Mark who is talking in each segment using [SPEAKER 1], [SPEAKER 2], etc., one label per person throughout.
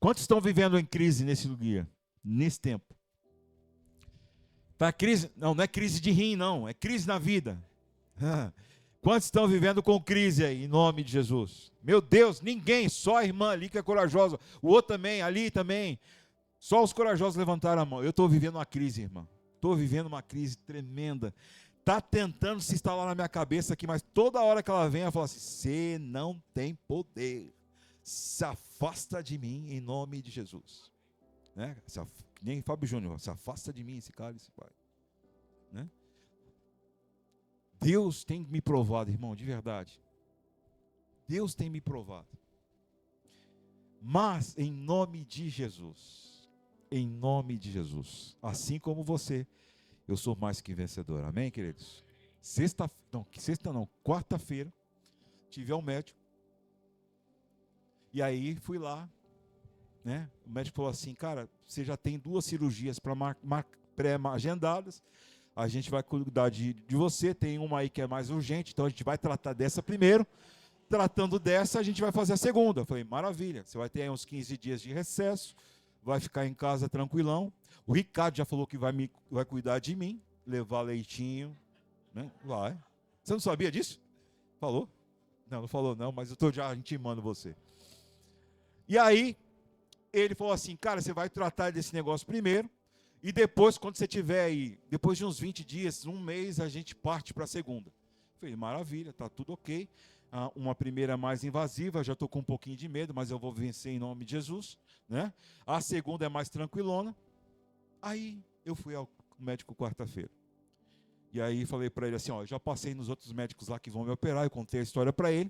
[SPEAKER 1] Quantos estão vivendo em crise nesse dia, nesse tempo? Tá crise? Não, não é crise de rim, não. É crise na vida. Quantos estão vivendo com crise aí, em nome de Jesus? Meu Deus, ninguém, só a irmã ali que é corajosa. O outro também, ali também. Só os corajosos levantaram a mão. Eu estou vivendo uma crise, irmão. Estou vivendo uma crise tremenda. Está tentando se instalar na minha cabeça aqui, mas toda hora que ela vem, ela fala assim: você não tem poder. Se afasta de mim em nome de Jesus. Né? Nem Fábio Júnior, se afasta de mim esse cálice, pai. Né? Deus tem me provado, irmão, de verdade. Deus tem me provado. Mas, em nome de Jesus, assim como você, eu sou mais que vencedor. Amém, queridos? Quarta-feira, tive ao médico. E aí, fui lá, né? O médico falou assim: cara, você já tem 2 cirurgias pré-agendadas, a gente vai cuidar de você, tem uma aí que é mais urgente, então a gente vai tratar dessa primeiro, tratando dessa a gente vai fazer a segunda. Eu falei: maravilha, você vai ter aí uns 15 dias de recesso, vai ficar em casa tranquilão, o Ricardo já falou que vai cuidar de mim, levar leitinho, né? Vai. Você não sabia disso? Falou? Não falou não, mas eu estou já intimando você. E aí, ele falou assim: cara, você vai tratar desse negócio primeiro, e depois, quando você tiver aí, depois de uns 20 dias, um mês, a gente parte para a segunda. Eu falei: maravilha, tá tudo ok. Uma primeira mais invasiva, já estou com um pouquinho de medo, mas eu vou vencer em nome de Jesus. Né? A segunda é mais tranquilona. Aí, eu fui ao médico quarta-feira. E aí, falei para ele assim: ó, já passei nos outros médicos lá que vão me operar, eu contei a história para ele.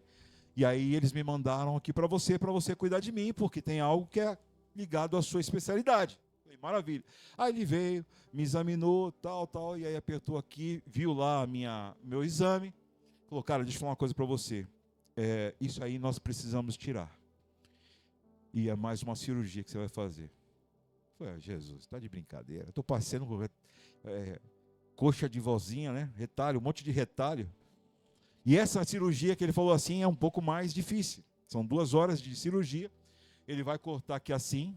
[SPEAKER 1] E aí eles me mandaram aqui para você cuidar de mim, porque tem algo que é ligado à sua especialidade. Falei: maravilha. Aí ele veio, me examinou, tal, e aí apertou aqui, viu lá meu exame, falou: cara, deixa eu falar uma coisa para você. Isso aí nós precisamos tirar. E é mais uma cirurgia que você vai fazer. Eu falei: Jesus, está de brincadeira. Estou passando coxa de vozinha, né? Retalho, um monte de retalho. E essa cirurgia que ele falou assim é um pouco mais difícil. São 2 horas de cirurgia. Ele vai cortar aqui assim,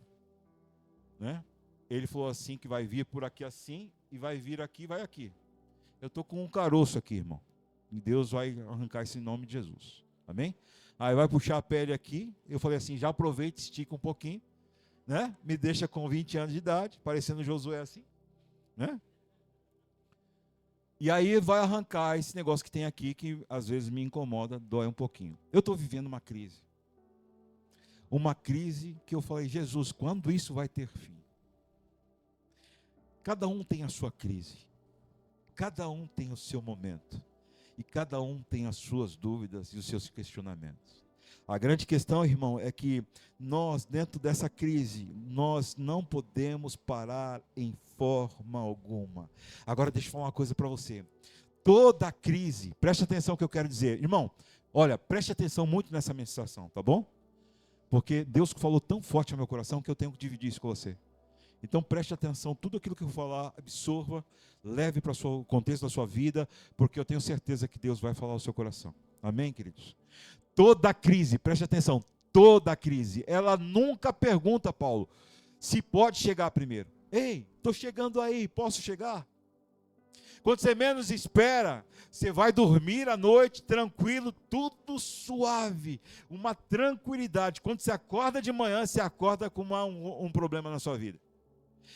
[SPEAKER 1] né? Ele falou assim que vai vir por aqui assim e vai vir aqui e vai aqui. Eu estou com um caroço aqui, irmão. E Deus vai arrancar isso em nome de Jesus. Amém? Aí vai puxar a pele aqui. Eu falei assim: já aproveita, estica um pouquinho, né? Me deixa com 20 anos de idade, parecendo Josué assim, né? E aí vai arrancar esse negócio que tem aqui, que às vezes me incomoda, dói um pouquinho. Eu estou vivendo uma crise. Uma crise que eu falei: Jesus, quando isso vai ter fim? Cada um tem a sua crise. Cada um tem o seu momento. E cada um tem as suas dúvidas e os seus questionamentos. A grande questão, irmão, é que nós, dentro dessa crise, nós não podemos parar em forma alguma. Agora, deixa eu falar uma coisa para você. Toda crise, preste atenção no que eu quero dizer. Irmão, olha, preste atenção muito nessa mensagem, tá bom? Porque Deus falou tão forte no meu coração que eu tenho que dividir isso com você. Então preste atenção, tudo aquilo que eu vou falar, absorva, leve para o contexto da sua vida, porque eu tenho certeza que Deus vai falar ao seu coração. Amém, queridos? Toda crise, preste atenção, toda crise, ela nunca pergunta, Paulo, se pode chegar primeiro. Ei, estou chegando aí, posso chegar? Quando você menos espera, você vai dormir à noite tranquilo, tudo suave, uma tranquilidade. Quando você acorda de manhã, você acorda com um problema na sua vida.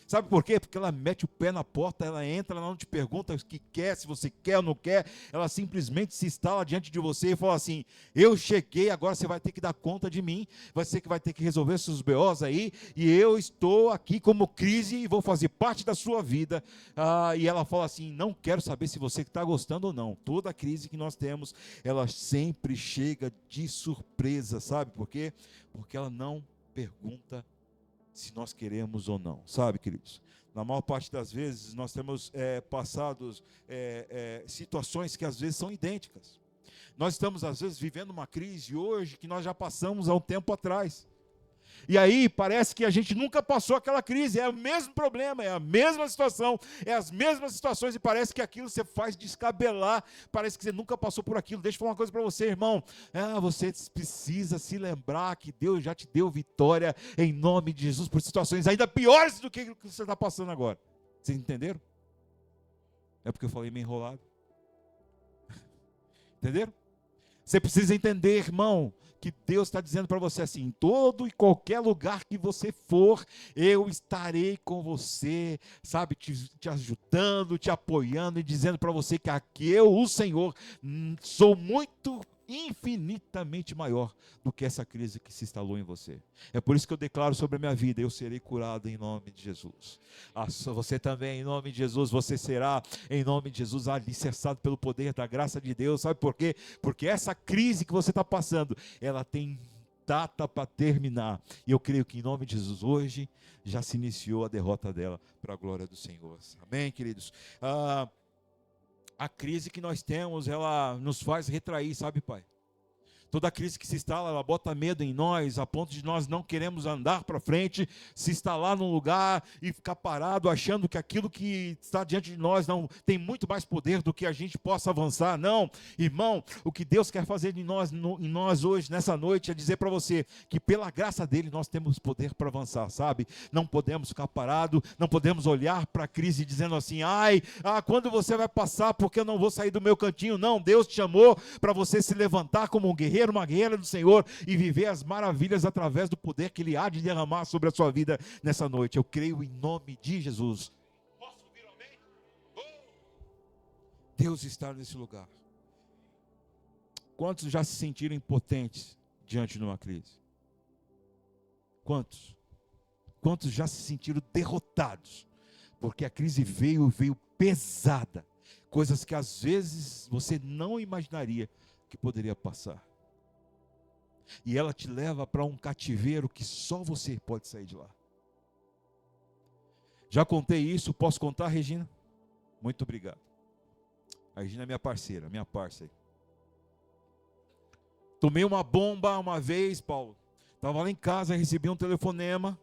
[SPEAKER 1] Sabe por quê? Porque ela mete o pé na porta, ela entra, ela não te pergunta o que quer, se você quer ou não quer, ela simplesmente se instala diante de você e fala assim: eu cheguei, agora você vai ter que dar conta de mim, você que vai ter que resolver seus BOs aí, e eu estou aqui como crise e vou fazer parte da sua vida. E ela fala assim: não quero saber se você está gostando ou não. Toda crise que nós temos, ela sempre chega de surpresa, sabe por quê? Porque ela não pergunta se nós queremos ou não, sabe, queridos? Na maior parte das vezes, nós temos passados situações que às vezes são idênticas. Nós estamos, às vezes, vivendo uma crise hoje que nós já passamos há um tempo atrás. E aí parece que a gente nunca passou aquela crise, é o mesmo problema, é a mesma situação, é as mesmas situações e parece que aquilo você faz descabelar, parece que você nunca passou por aquilo. Deixa eu falar uma coisa para você, irmão. Você precisa se lembrar que Deus já te deu vitória em nome de Jesus por situações ainda piores do que aquilo que você está passando agora. Vocês entenderam? É porque eu falei meio enrolado. Entenderam? Você precisa entender, irmão, que Deus está dizendo para você assim: em todo e qualquer lugar que você for, eu estarei com você, sabe, te ajudando, te apoiando e dizendo para você que aqui eu, o Senhor, sou muito infinitamente maior do que essa crise que se instalou em você. É por isso que eu declaro sobre a minha vida: eu serei curado em nome de Jesus. Você também, em nome de Jesus, você será, em nome de Jesus, alicerçado pelo poder da graça de Deus. Sabe por quê? Porque essa crise que você está passando, ela tem data para terminar, e eu creio que em nome de Jesus, hoje, já se iniciou a derrota dela, para a glória do Senhor. Amém, queridos? A crise que nós temos, ela nos faz retrair, sabe, Pai? Toda crise que se instala, ela bota medo em nós, a ponto de nós não queremos andar para frente, se instalar num lugar e ficar parado, achando que aquilo que está diante de nós não tem muito mais poder do que a gente possa avançar. Não, irmão, o que Deus quer fazer em nós hoje, nessa noite, é dizer para você que pela graça dele nós temos poder para avançar, sabe? Não podemos ficar parado, não podemos olhar para a crise dizendo assim: quando você vai passar, porque eu não vou sair do meu cantinho. Não, Deus te chamou para você se levantar como um guerreiro, uma guerreira do Senhor, e viver as maravilhas através do poder que Ele há de derramar sobre a sua vida nessa noite. Eu creio em nome de Jesus. Posso ouvir um amém? Deus está nesse lugar. Quantos já se sentiram impotentes diante de uma crise? Quantos? Quantos já se sentiram derrotados? Porque a crise veio pesada. Coisas que às vezes você não imaginaria que poderia passar. E ela te leva para um cativeiro que só você pode sair de lá. Já contei isso, posso contar, Regina? Muito obrigado. A Regina é minha parceira, minha parceira. Tomei uma bomba uma vez, Paulo. Estava lá em casa, recebi um telefonema.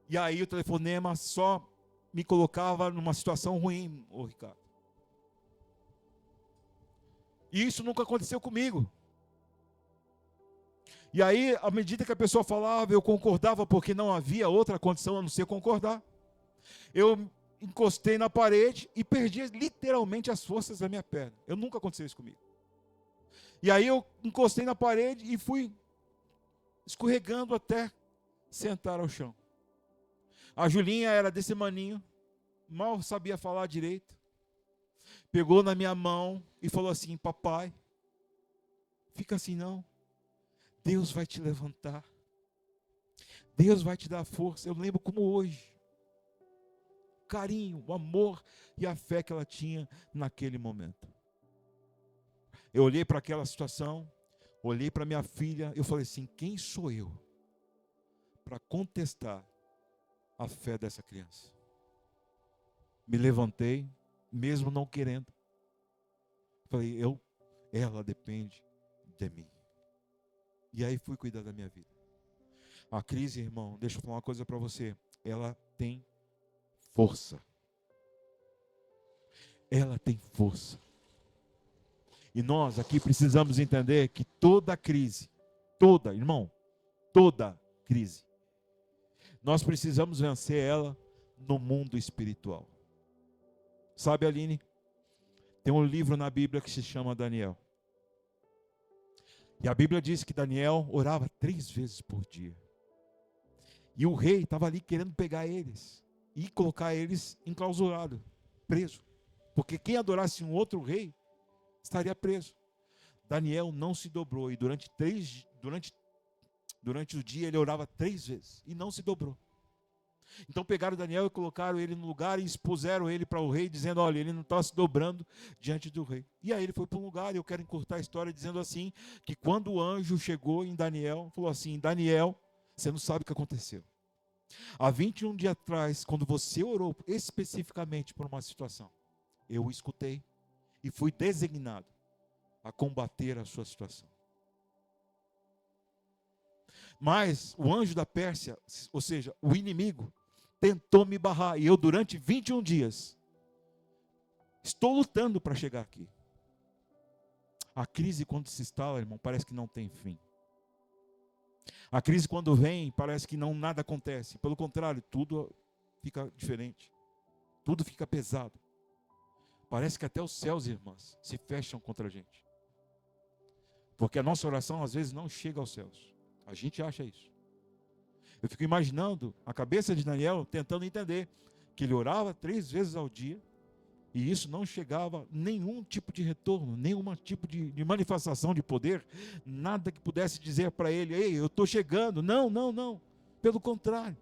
[SPEAKER 1] E aí o telefonema só me colocava numa situação ruim, Ricardo. E isso nunca aconteceu comigo. E aí, à medida que a pessoa falava, eu concordava, porque não havia outra condição a não ser concordar. Eu encostei na parede e perdi literalmente as forças da minha perna. Nunca aconteceu isso comigo. E aí eu encostei na parede e fui escorregando até sentar ao chão. A Julinha era desse maninho, mal sabia falar direito. Pegou na minha mão e falou assim: papai, fica assim não. Deus vai te levantar. Deus vai te dar força. Eu lembro como hoje. O carinho, o amor e a fé que ela tinha naquele momento. Eu olhei para aquela situação, olhei para minha filha, eu falei assim: quem sou eu para contestar a fé dessa criança? Me levantei, mesmo não querendo. Falei: ela depende de mim. E aí fui cuidar da minha vida. A crise, irmão, deixa eu falar uma coisa para você. Ela tem força. Ela tem força. E nós aqui precisamos entender que toda crise, toda crise, nós precisamos vencer ela no mundo espiritual. Sabe, Aline? Tem um livro na Bíblia que se chama Daniel. E a Bíblia diz que Daniel orava 3 vezes por dia. E o rei estava ali querendo pegar eles e colocar eles enclausurado, preso. Porque quem adorasse um outro rei estaria preso. Daniel não se dobrou e durante o dia ele orava 3 vezes e não se dobrou. Então pegaram Daniel e colocaram ele no lugar e expuseram ele para o rei, dizendo: olha, ele não está se dobrando diante do rei. E aí ele foi para um lugar, e eu quero encurtar a história dizendo assim, que quando o anjo chegou em Daniel, falou assim: Daniel, você não sabe o que aconteceu. Há 21 dias atrás, quando você orou especificamente por uma situação, eu escutei e fui designado a combater a sua situação. Mas o anjo da Pérsia, ou seja, o inimigo, tentou me barrar. E eu, durante 21 dias, estou lutando para chegar aqui. A crise, quando se instala, irmão, parece que não tem fim. A crise, quando vem, parece que nada acontece. Pelo contrário, tudo fica diferente. Tudo fica pesado. Parece que até os céus, irmãs, se fecham contra a gente. Porque a nossa oração, às vezes, não chega aos céus. A gente acha isso. Eu fico imaginando a cabeça de Daniel tentando entender que ele orava 3 vezes ao dia e isso não chegava nenhum tipo de retorno, nenhum tipo de manifestação de poder, nada que pudesse dizer para ele: ei, eu estou chegando. Não, não, não. Pelo contrário,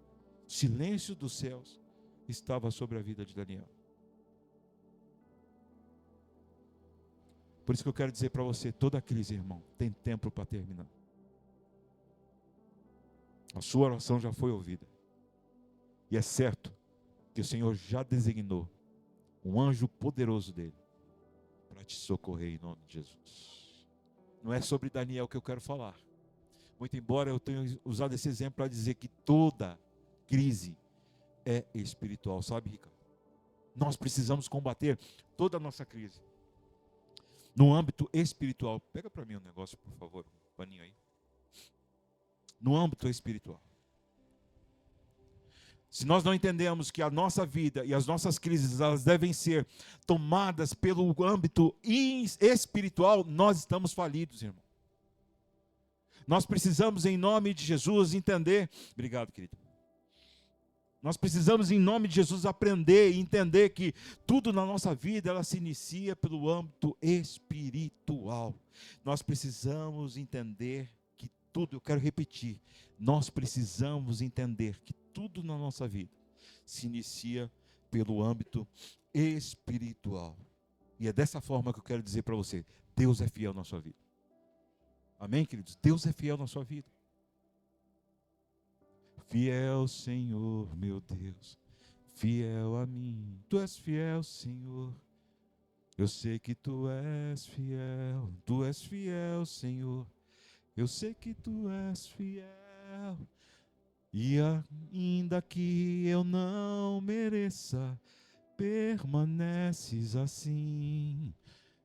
[SPEAKER 1] o silêncio dos céus estava sobre a vida de Daniel. Por isso que eu quero dizer para você, toda crise, irmão, tem tempo para terminar. A sua oração já foi ouvida. E é certo que o Senhor já designou um anjo poderoso dele para te socorrer em nome de Jesus. Não é sobre Daniel que eu quero falar. Muito embora eu tenha usado esse exemplo para dizer que toda crise é espiritual, sabe, Ricardo? Nós precisamos combater toda a nossa crise no âmbito espiritual. Pega para mim um negócio, por favor, um paninho aí. No âmbito espiritual. Se nós não entendemos que a nossa vida e as nossas crises, elas devem ser tomadas pelo âmbito espiritual, nós estamos falidos, irmão. Nós precisamos, em nome de Jesus, entender. Obrigado, querido. Nós precisamos, em nome de Jesus, aprender e entender que tudo na nossa vida, ela se inicia pelo âmbito espiritual. Nós precisamos entender que tudo, eu quero repetir, nós precisamos entender que tudo na nossa vida se inicia pelo âmbito espiritual. E é dessa forma que eu quero dizer para você, Deus é fiel na sua vida. Amém, queridos? Deus é fiel na sua vida. Fiel, Senhor, meu Deus, fiel a mim. Tu és fiel, Senhor. Eu sei que tu és fiel, Senhor. Eu sei que tu és fiel. E ainda que eu não mereça, permaneces assim.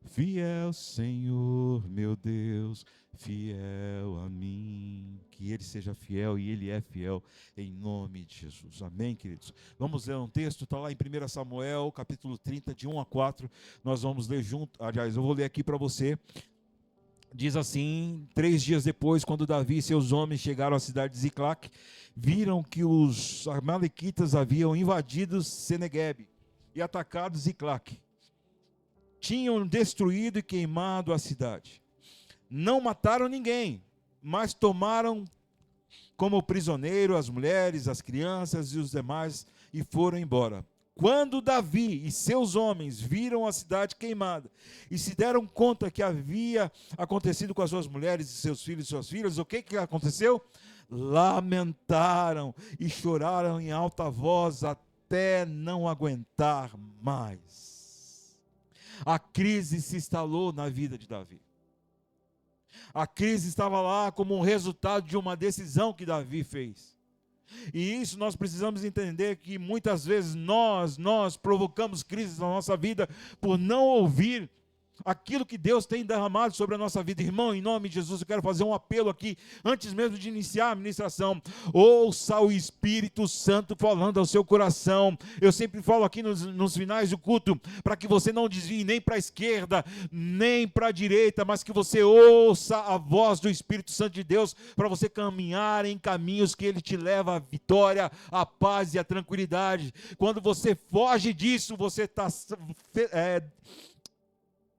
[SPEAKER 1] Fiel, Senhor, meu Deus, fiel a mim. Que Ele seja fiel e Ele é fiel em nome de Jesus. Amém, queridos? Vamos ler um texto, está lá em 1 Samuel, capítulo 30, de 1 a 4. Nós vamos ler junto. Aliás, eu vou ler aqui para você. Diz assim: 3 dias depois, quando Davi e seus homens chegaram à cidade de Ziclac, viram que os amalequitas haviam invadido Seneguebe e atacado Ziclac. Tinham destruído e queimado a cidade. Não mataram ninguém, mas tomaram como prisioneiro as mulheres, as crianças e os demais e foram embora. Quando Davi e seus homens viram a cidade queimada e se deram conta que havia acontecido com as suas mulheres e seus filhos e suas filhas, o que aconteceu? Lamentaram e choraram em alta voz até não aguentar mais. A crise se instalou na vida de Davi. A crise estava lá como um resultado de uma decisão que Davi fez. E isso nós precisamos entender, que muitas vezes nós provocamos crises na nossa vida por não ouvir aquilo que Deus tem derramado sobre a nossa vida. Irmão, em nome de Jesus, eu quero fazer um apelo aqui, antes mesmo de iniciar a ministração. Ouça o Espírito Santo falando ao seu coração. Eu sempre falo aqui nos finais do culto, para que você não desvie nem para a esquerda, nem para a direita, mas que você ouça a voz do Espírito Santo de Deus, para você caminhar em caminhos que Ele te leva à vitória, à paz e à tranquilidade. Quando você foge disso, você está...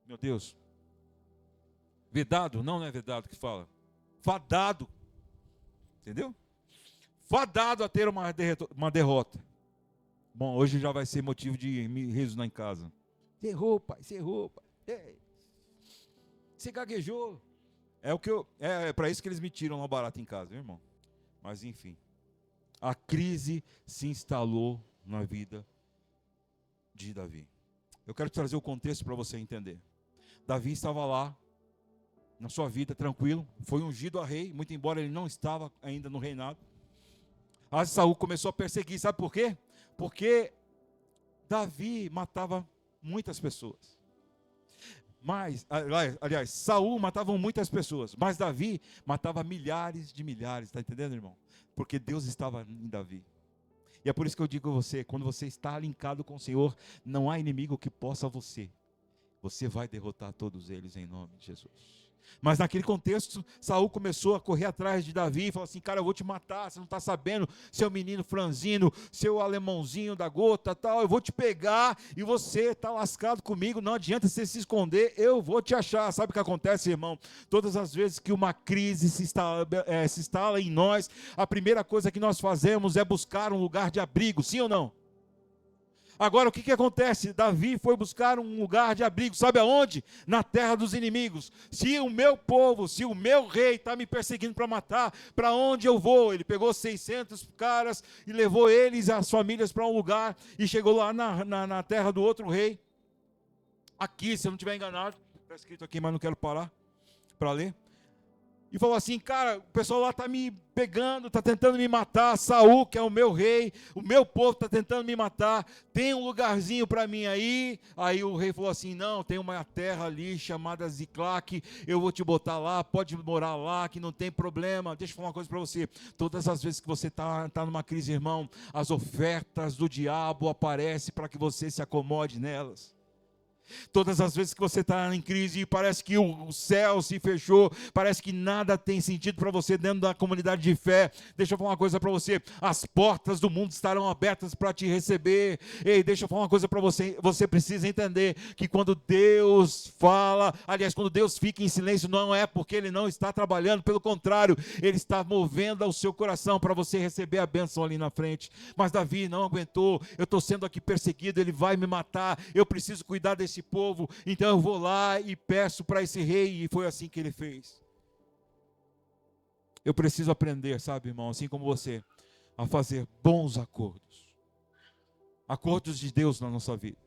[SPEAKER 1] Meu Deus, vedado, não é vedado que fala, fadado, entendeu? Fadado a ter uma derrota. Bom, hoje já vai ser motivo de riso lá em casa. Você errou, pai, você errou, pai. Ei, você gaguejou. É para isso que eles me tiram lá barato em casa, viu, irmão? Mas enfim, a crise se instalou na vida de Davi. Eu quero trazer o contexto para você entender. Davi estava lá na sua vida, tranquilo, foi ungido a rei, muito embora ele não estava ainda no reinado. Aí Saul começou a perseguir, sabe por quê? Porque Davi matava muitas pessoas. Mas, aliás, Saul matava muitas pessoas, mas Davi matava milhares de milhares, está entendendo, irmão? Porque Deus estava em Davi. E é por isso que eu digo a você, quando você está linkado com o Senhor, não há inimigo que possa você. Você vai derrotar todos eles em nome de Jesus. Mas naquele contexto, Saul começou a correr atrás de Davi e falou assim: cara, eu vou te matar, você não está sabendo, seu menino franzino, seu alemãozinho da gota, tal, eu vou te pegar e você está lascado comigo, não adianta você se esconder, eu vou te achar. Sabe o que acontece, irmão? Todas as vezes que uma crise se instala em nós, a primeira coisa que nós fazemos é buscar um lugar de abrigo, sim ou não? Agora o que acontece? Davi foi buscar um lugar de abrigo, sabe aonde? Na terra dos inimigos. Se o meu povo, se o meu rei está me perseguindo para matar, para onde eu vou? Ele pegou 600 caras e levou eles e as famílias para um lugar e chegou lá na terra do outro rei. Aqui, se eu não estiver enganado, está escrito aqui, mas não quero parar para ler. E falou assim: cara, o pessoal lá está me pegando, está tentando me matar. Saul, que é o meu rei, o meu povo está tentando me matar. Tem um lugarzinho para mim aí. Aí o rei falou assim: não, tem uma terra ali chamada Ziclac, eu vou te botar lá, pode morar lá, que não tem problema. Deixa eu falar uma coisa para você: todas as vezes que você está numa crise, irmão, as ofertas do diabo aparecem para que você se acomode nelas. Todas as vezes que você está em crise e parece que o céu se fechou, parece que nada tem sentido para você dentro da comunidade de fé, deixa eu falar uma coisa para você: as portas do mundo estarão abertas para te receber. Ei, deixa eu falar uma coisa para você: você precisa entender que quando Deus fala, aliás, quando Deus fica em silêncio, não é porque Ele não está trabalhando, pelo contrário, Ele está movendo ao seu coração para você receber a bênção ali na frente. Mas Davi não aguentou: eu estou sendo aqui perseguido, ele vai me matar, eu preciso cuidar desse povo, então eu vou lá e peço para esse rei, e foi assim que ele fez. Eu preciso aprender, sabe, irmão, assim como você, a fazer bons acordos de Deus na nossa vida,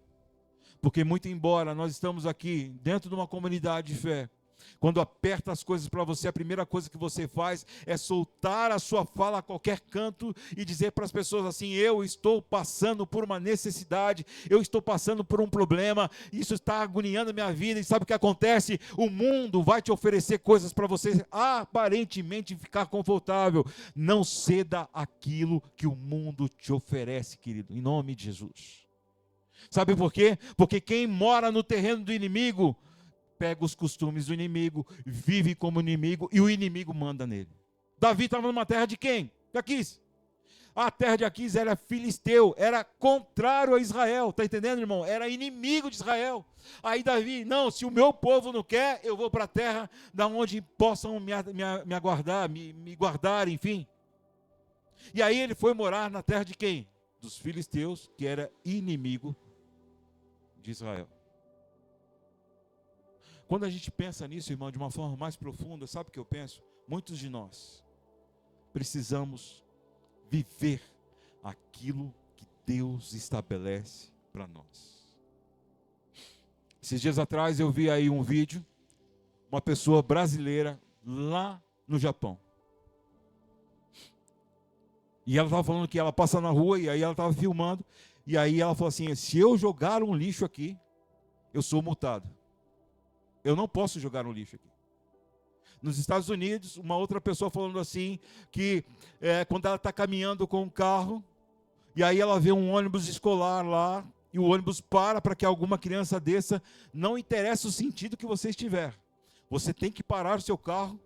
[SPEAKER 1] porque muito embora nós estamos aqui dentro de uma comunidade de fé, quando aperta as coisas para você, a primeira coisa que você faz é soltar a sua fala a qualquer canto e dizer para as pessoas assim: eu estou passando por uma necessidade, eu estou passando por um problema, isso está agoniando a minha vida. E sabe o que acontece? O mundo vai te oferecer coisas para você aparentemente ficar confortável. Não ceda aquilo que o mundo te oferece, querido, em nome de Jesus. Sabe por quê? Porque quem mora no terreno do inimigo pega os costumes do inimigo, vive como inimigo e o inimigo manda nele. Davi estava numa terra de quem? De Aquis. A terra de Aquis era filisteu, era contrário a Israel, está entendendo, irmão? Era inimigo de Israel. Aí Davi: não, se o meu povo não quer, eu vou para a terra da onde possam me aguardar, me guardar, enfim. E aí ele foi morar na terra de quem? Dos filisteus, que era inimigo de Israel. Quando a gente pensa nisso, irmão, de uma forma mais profunda, sabe o que eu penso? Muitos de nós precisamos viver aquilo que Deus estabelece para nós. Esses dias atrás eu vi aí um vídeo, uma pessoa brasileira lá no Japão. E ela estava falando que ela passa na rua, e aí ela estava filmando, e aí ela falou assim: se eu jogar um lixo aqui, eu sou multado. Eu não posso jogar um lixo aqui. Nos Estados Unidos, uma outra pessoa falando assim, que quando ela está caminhando com um carro, e aí ela vê um ônibus escolar lá, e o ônibus para que alguma criança desça, não interessa o sentido que você estiver. Você tem que parar o seu carro,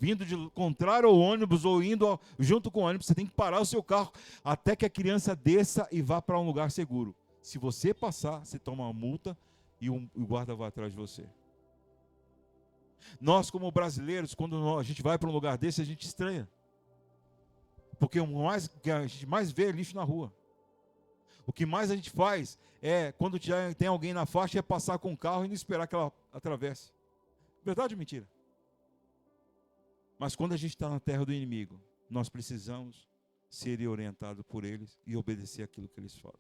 [SPEAKER 1] vindo de contrário ao ônibus ou indo junto com o ônibus, você tem que parar o seu carro até que a criança desça e vá para um lugar seguro. Se você passar, você toma uma multa e o guarda vai atrás de você. Nós, como brasileiros, quando a gente vai para um lugar desse, a gente estranha. Porque o que a gente mais vê é lixo na rua. O que mais a gente faz é, quando tem alguém na faixa, é passar com o carro e não esperar que ela atravesse. Verdade ou mentira? Mas quando a gente está na terra do inimigo, nós precisamos ser orientados por eles e obedecer aquilo que eles falam.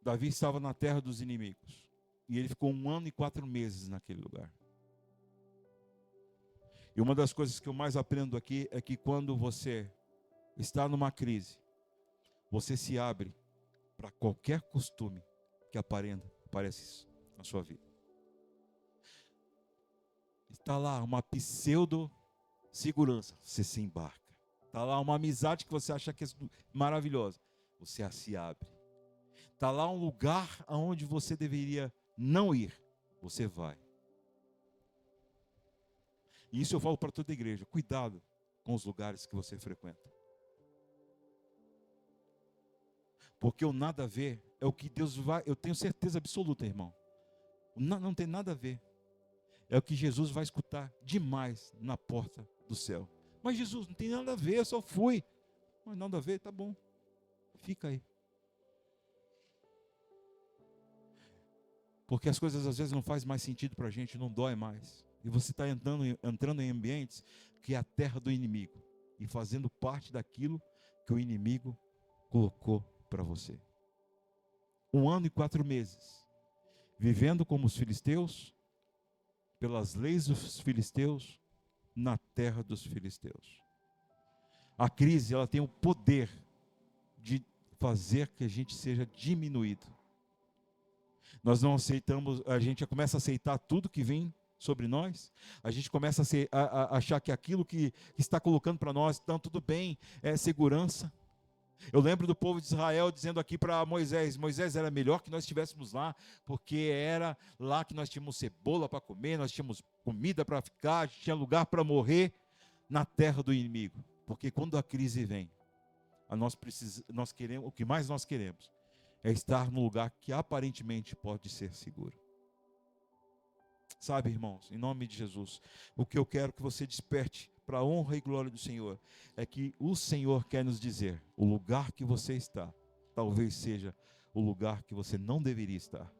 [SPEAKER 1] Davi estava na terra dos inimigos. E ele ficou 1 ano e 4 meses naquele lugar. E uma das coisas que eu mais aprendo aqui é que quando você está numa crise, você se abre para qualquer costume que aparece na sua vida. Está lá uma pseudo segurança, você se embarca. Está lá uma amizade que você acha que é maravilhosa, você se abre. Está lá um lugar aonde você deveria não ir, você vai. E isso eu falo para toda a igreja, cuidado com os lugares que você frequenta. Porque o nada a ver é o que Deus vai, eu tenho certeza absoluta, irmão. Não tem nada a ver. É o que Jesus vai escutar demais na porta do céu. Mas Jesus, não tem nada a ver, eu só fui. Mas nada a ver, tá bom. Fica aí. Porque as coisas às vezes não fazem mais sentido para a gente, não dói mais. E você está entrando em ambientes que é a terra do inimigo. E fazendo parte daquilo que o inimigo colocou para você. 1 ano e 4 meses. Vivendo como os filisteus, pelas leis dos filisteus, na terra dos filisteus. A crise, ela tem o poder de fazer que a gente seja diminuído. Nós não aceitamos, a gente começa a aceitar tudo que vem sobre nós, a gente começa a achar que aquilo que está colocando para nós, então tudo bem, é segurança. Eu lembro do povo de Israel dizendo aqui para Moisés, Moisés, era melhor que nós estivéssemos lá, porque era lá que nós tínhamos cebola para comer, nós tínhamos comida para ficar, tinha lugar para morrer na terra do inimigo. Porque quando a crise vem, nós queremos, o que mais nós queremos é estar num lugar que aparentemente pode ser seguro. Sabe, irmãos, em nome de Jesus, o que eu quero que você desperte para a honra e glória do Senhor, é que o Senhor quer nos dizer, o lugar que você está, talvez seja o lugar que você não deveria estar.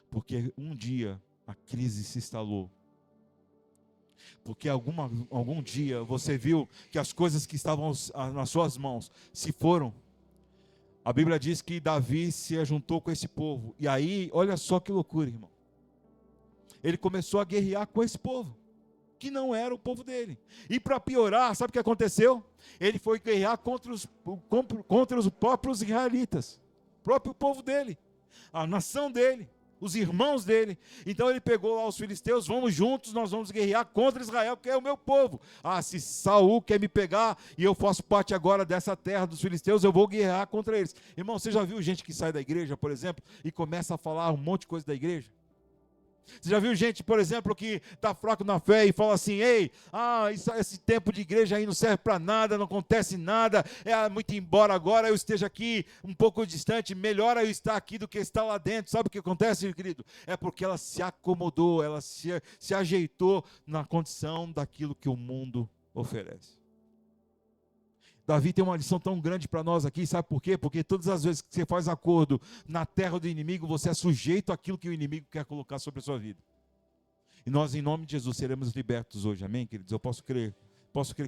[SPEAKER 1] Porque um dia a crise se instalou. Porque algum dia você viu que as coisas que estavam nas suas mãos se foram. A Bíblia diz que Davi se juntou com esse povo. E aí, olha só que loucura, irmão. Ele começou a guerrear com esse povo, que não era o povo dele. E para piorar, sabe o que aconteceu? Ele foi guerrear contra os próprios israelitas, o próprio povo dele, a nação dele, os irmãos dele. Então ele pegou lá os filisteus, vamos juntos, nós vamos guerrear contra Israel, que é o meu povo. Ah, se Saul quer me pegar e eu faço parte agora dessa terra dos filisteus, eu vou guerrear contra eles. Irmão, você já viu gente que sai da igreja, por exemplo, e começa a falar um monte de coisa da igreja? Você já viu gente, por exemplo, que está fraco na fé e fala assim, ei, esse tempo de igreja aí não serve para nada, não acontece nada, muito embora agora eu esteja aqui um pouco distante, melhor eu estar aqui do que estar lá dentro. Sabe o que acontece, querido? É porque ela se acomodou, ela se ajeitou na condição daquilo que o mundo oferece. Davi tem uma lição tão grande para nós aqui, sabe por quê? Porque todas as vezes que você faz acordo na terra do inimigo, você é sujeito àquilo que o inimigo quer colocar sobre a sua vida. E nós, em nome de Jesus, seremos libertos hoje, amém, queridos? Eu posso crer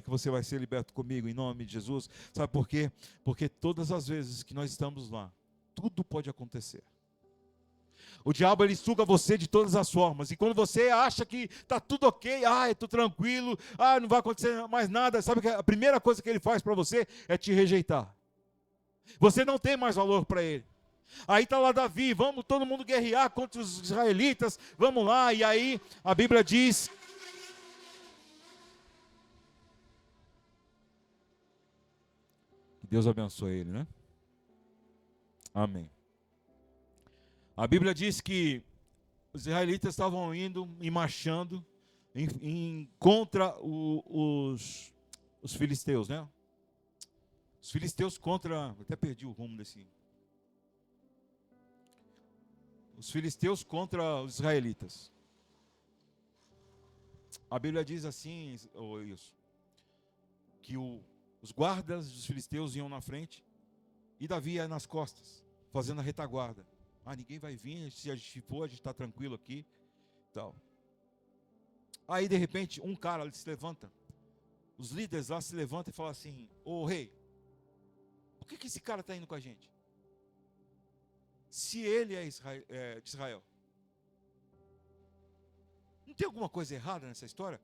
[SPEAKER 1] que você vai ser liberto comigo, em nome de Jesus. Sabe por quê? Porque todas as vezes que nós estamos lá, tudo pode acontecer. O diabo, ele suga você de todas as formas. E quando você acha que está tudo ok, eu estou tranquilo, não vai acontecer mais nada, sabe que a primeira coisa que ele faz para você é te rejeitar. Você não tem mais valor para ele. Aí está lá Davi, vamos todo mundo guerrear contra os israelitas, vamos lá. E aí a Bíblia diz... que Deus abençoe ele, né? Amém. A Bíblia diz que os israelitas estavam indo e marchando contra os filisteus, né? Os filisteus contra... até perdi o rumo desse... Os filisteus contra os israelitas. A Bíblia diz assim, isso, que os guardas dos filisteus iam na frente e Davi ia nas costas, fazendo a retaguarda. Ninguém vai vir, se a gente for, a gente está tranquilo aqui. Tal. Aí, de repente, um cara ele se levanta. Os líderes lá se levantam e falam assim, ô rei, por que esse cara está indo com a gente? Se ele é de Israel. tem alguma coisa errada nessa história?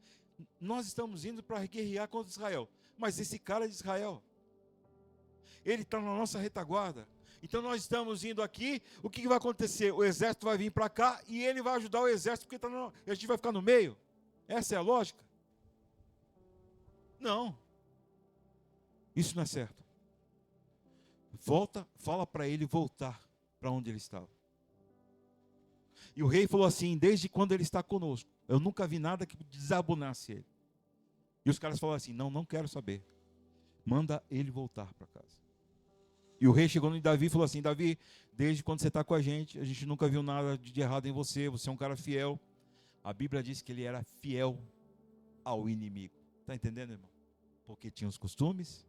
[SPEAKER 1] Nós estamos indo para guerrear contra Israel, mas esse cara é de Israel. Ele está na nossa retaguarda. Então nós estamos indo aqui, o que vai acontecer? O exército vai vir para cá e ele vai ajudar o exército, porque a gente vai ficar no meio. Essa é a lógica? Não. Isso não é certo. Volta, fala para ele voltar para onde ele estava. E o rei falou assim: desde quando ele está conosco, eu nunca vi nada que desabonasse ele. E os caras falaram assim: não quero saber. Manda ele voltar para casa. E o rei chegou em Davi e falou assim: Davi, desde quando você está com a gente nunca viu nada de errado em você, você é um cara fiel. A Bíblia diz que ele era fiel ao inimigo. Está entendendo, irmão? Porque tinha os costumes,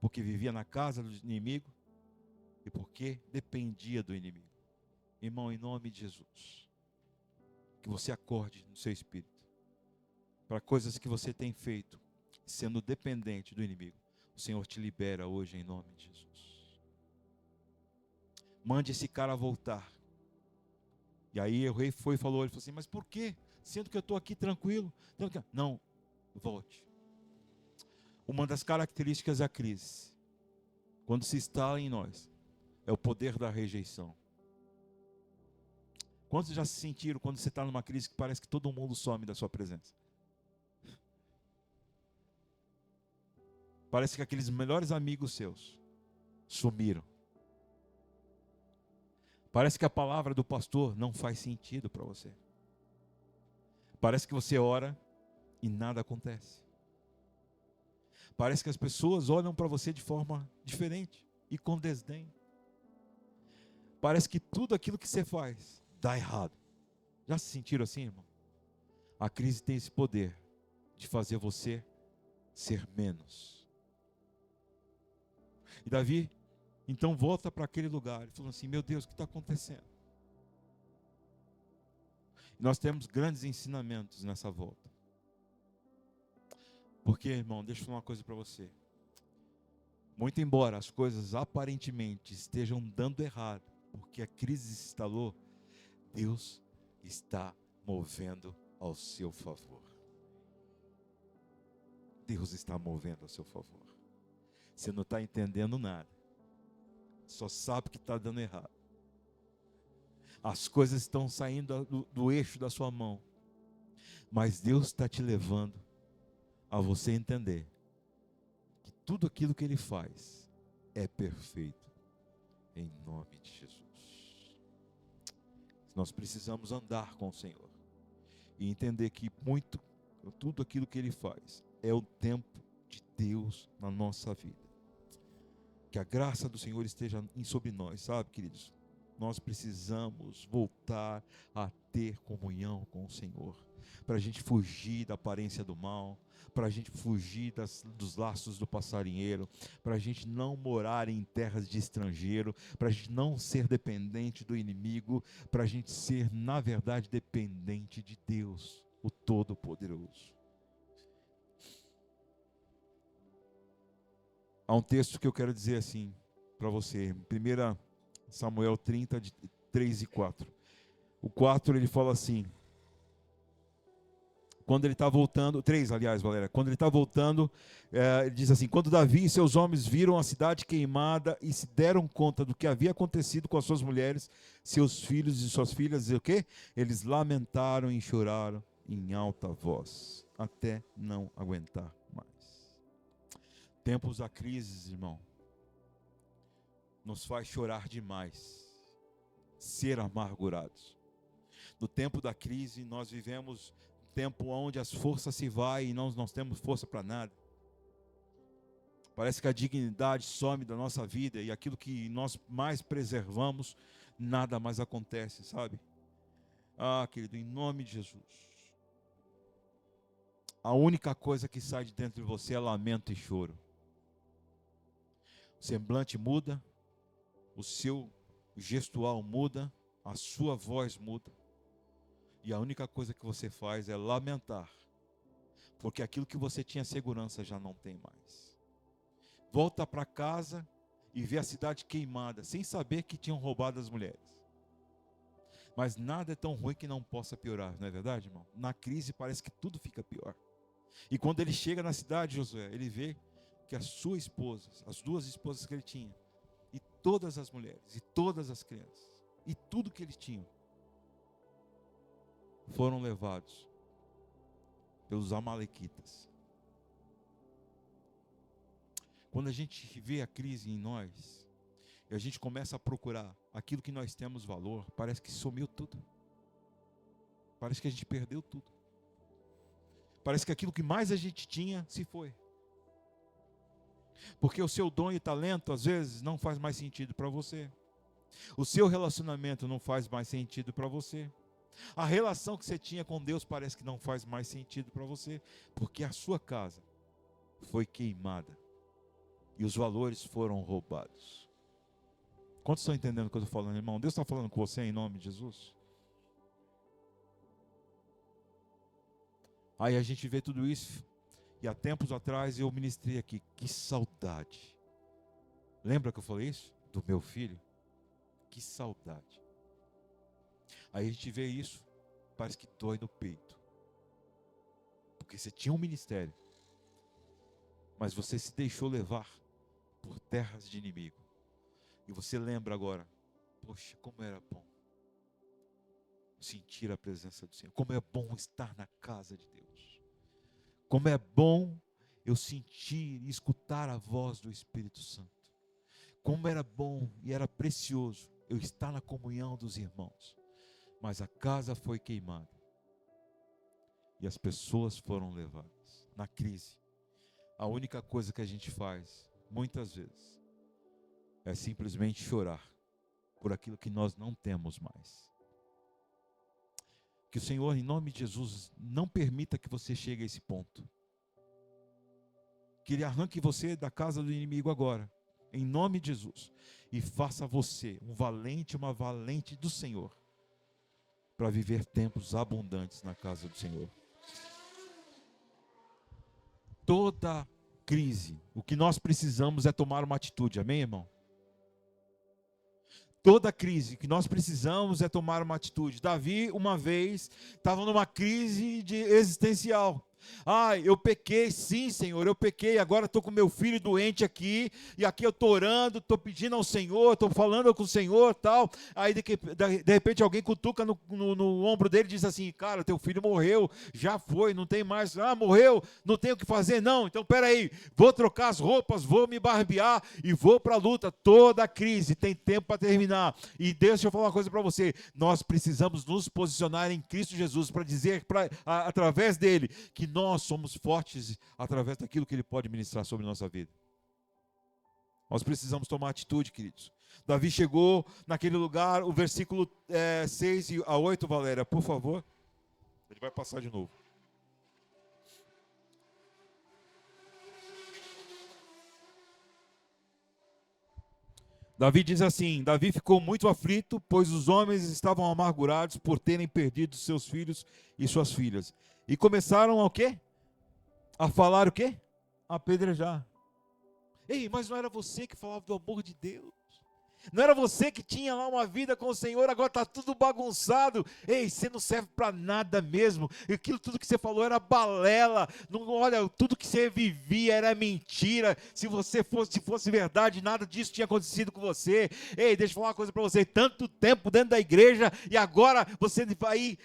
[SPEAKER 1] porque vivia na casa do inimigo e porque dependia do inimigo. Irmão, em nome de Jesus, que você acorde no seu espírito para coisas que você tem feito, sendo dependente do inimigo. O Senhor te libera hoje em nome de Jesus. Mande esse cara voltar. E aí o rei foi e falou, ele falou assim: mas por quê? Sendo que eu estou aqui tranquilo. Não, volte. Uma das características da crise, quando se instala em nós, é o poder da rejeição. Quantos já se sentiram quando você está numa crise que parece que todo mundo some da sua presença? Parece que aqueles melhores amigos seus sumiram. Parece que a palavra do pastor não faz sentido para você. Parece que você ora e nada acontece. Parece que as pessoas olham para você de forma diferente e com desdém. Parece que tudo aquilo que você faz dá errado. Já se sentiram assim, irmão? A crise tem esse poder de fazer você ser menos. E Davi, então, volta para aquele lugar. Ele falou assim: meu Deus, o que está acontecendo? E nós temos grandes ensinamentos nessa volta. Porque, irmão, deixa eu falar uma coisa para você. Muito embora as coisas aparentemente estejam dando errado, porque a crise se instalou, Deus está movendo ao seu favor. Deus está movendo ao seu favor. Você não está entendendo nada. Só sabe que está dando errado. As coisas estão saindo do eixo da sua mão. Mas Deus está te levando a você entender que tudo aquilo que Ele faz é perfeito. Em nome de Jesus. Nós precisamos andar com o Senhor e entender que tudo aquilo que Ele faz é o tempo de Deus na nossa vida. Que a graça do Senhor esteja sobre nós, sabe, queridos? Nós precisamos voltar a ter comunhão com o Senhor, para a gente fugir da aparência do mal, para a gente fugir dos laços do passarinheiro, para a gente não morar em terras de estrangeiro, para a gente não ser dependente do inimigo, para a gente ser, na verdade, dependente de Deus, o Todo-Poderoso. Há um texto que eu quero dizer assim para você, 1 Samuel 30, 3 e 4. O 4 ele fala assim, quando ele está voltando, 3 aliás, galera, quando ele está voltando, ele diz assim: quando Davi e seus homens viram a cidade queimada e se deram conta do que havia acontecido com as suas mulheres, seus filhos e suas filhas, e o quê? Eles lamentaram e choraram em alta voz, até não aguentar mais. Tempos da crise, irmão, nos faz chorar demais, ser amargurados. No tempo da crise, nós vivemos um tempo onde as forças se vão e nós não temos força para nada. Parece que a dignidade some da nossa vida e aquilo que nós mais preservamos, nada mais acontece, sabe? Ah, querido, em nome de Jesus. A única coisa que sai de dentro de você é lamento e choro. O semblante muda, o seu gestual muda, a sua voz muda. E a única coisa que você faz é lamentar, porque aquilo que você tinha segurança já não tem mais. Volta para casa e vê a cidade queimada, sem saber que tinham roubado as mulheres. Mas nada é tão ruim que não possa piorar, não é verdade, irmão? Na crise parece que tudo fica pior. E quando ele chega na cidade, Josué, ele vê que a sua esposa, as duas esposas que ele tinha, e todas as mulheres, e todas as crianças, e tudo que ele tinha, foram levados pelos amalequitas. Quando a gente vê a crise em nós, e a gente começa a procurar aquilo que nós temos valor, parece que sumiu tudo. Parece que a gente perdeu tudo. Parece que aquilo que mais a gente tinha se foi. Porque o seu dom e talento, às vezes, não faz mais sentido para você. O seu relacionamento não faz mais sentido para você. A relação que você tinha com Deus parece que não faz mais sentido para você. Porque a sua casa foi queimada. E os valores foram roubados. Quantos estão entendendo o que eu estou falando, irmão? Deus está falando com você em nome de Jesus? Aí a gente vê tudo isso. E há tempos atrás eu ministrei aqui. Que saudade. Lembra que eu falei isso? Do meu filho? Que saudade. Aí a gente vê isso. Parece que dói no peito. Porque você tinha um ministério. Mas você se deixou levar por terras de inimigo. E você lembra agora, poxa, como era bom sentir a presença do Senhor. Como é bom estar na casa de Deus. Como é bom eu sentir e escutar a voz do Espírito Santo. Como era bom e era precioso eu estar na comunhão dos irmãos. Mas a casa foi queimada. E as pessoas foram levadas. Na crise, a única coisa que a gente faz, muitas vezes, é simplesmente chorar por aquilo que nós não temos mais. Que o Senhor, em nome de Jesus, não permita que você chegue a esse ponto. Que Ele arranque você da casa do inimigo agora, em nome de Jesus, e faça você um valente, uma valente do Senhor, para viver tempos abundantes na casa do Senhor. Toda crise, o que nós precisamos é tomar uma atitude, amém, irmão? Toda crise, o que nós precisamos é tomar uma atitude. Davi, uma vez, estava numa crise existencial. Eu pequei, sim, Senhor, eu pequei, agora estou com meu filho doente aqui, e aqui eu estou orando, estou pedindo ao Senhor, estou falando com o Senhor, tal. Aí de repente alguém cutuca no ombro dele e diz assim, cara, teu filho morreu, já foi, não tem mais, morreu, não tem o que fazer, não, então peraí, vou trocar as roupas, vou me barbear e vou para a luta. Toda crise tem tempo para terminar, e deixa eu falar uma coisa para você, nós precisamos nos posicionar em Cristo Jesus, para dizer, através dele, que nós somos fortes através daquilo que Ele pode ministrar sobre a nossa vida. Nós precisamos tomar atitude, queridos. Davi chegou naquele lugar, o versículo 6 a 8, Valéria, por favor. Ele vai passar de novo. Davi diz assim, Davi ficou muito aflito, pois os homens estavam amargurados por terem perdido seus filhos e suas filhas. E começaram a o quê? A falar o quê? A apedrejar. Ei, mas não era você que falava do amor de Deus? Não era você que tinha lá uma vida com o Senhor, agora está tudo bagunçado. Ei, você não serve para nada mesmo. Aquilo tudo que você falou era balela. Não, olha, tudo que você vivia era mentira. Se fosse verdade, nada disso tinha acontecido com você. Ei, deixa eu falar uma coisa para você. Tanto tempo dentro da igreja e agora você vai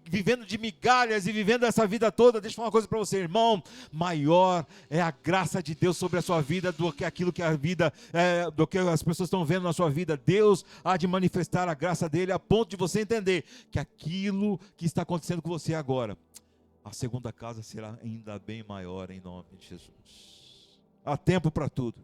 [SPEAKER 1] vivendo de migalhas e vivendo essa vida toda. Deixa eu falar uma coisa para você, irmão. Maior é a graça de Deus sobre a sua vida do que aquilo que a vida, do que as pessoas estão vendo na sua vida. Deus há de manifestar a graça dele a ponto de você entender que aquilo que está acontecendo com você agora, a segunda casa será ainda bem maior em nome de Jesus. Há tempo para tudo.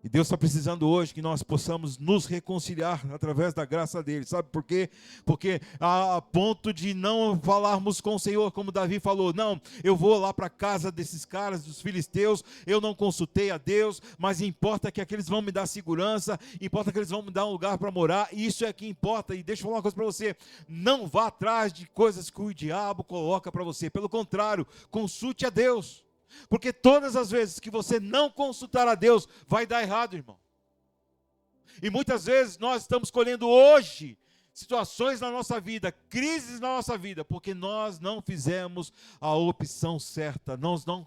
[SPEAKER 1] E Deus está precisando hoje que nós possamos nos reconciliar através da graça dele. Sabe por quê? Porque a ponto de não falarmos com o Senhor, como Davi falou, não, eu vou lá para a casa desses caras, dos filisteus, eu não consultei a Deus, mas importa que aqueles vão me dar segurança, importa que eles vão me dar um lugar para morar, isso é que importa. E deixa eu falar uma coisa para você, não vá atrás de coisas que o diabo coloca para você, pelo contrário, consulte a Deus. Porque todas as vezes que você não consultar a Deus, vai dar errado, irmão. E muitas vezes nós estamos colhendo hoje situações na nossa vida, crises na nossa vida, porque nós não fizemos a opção certa, nós não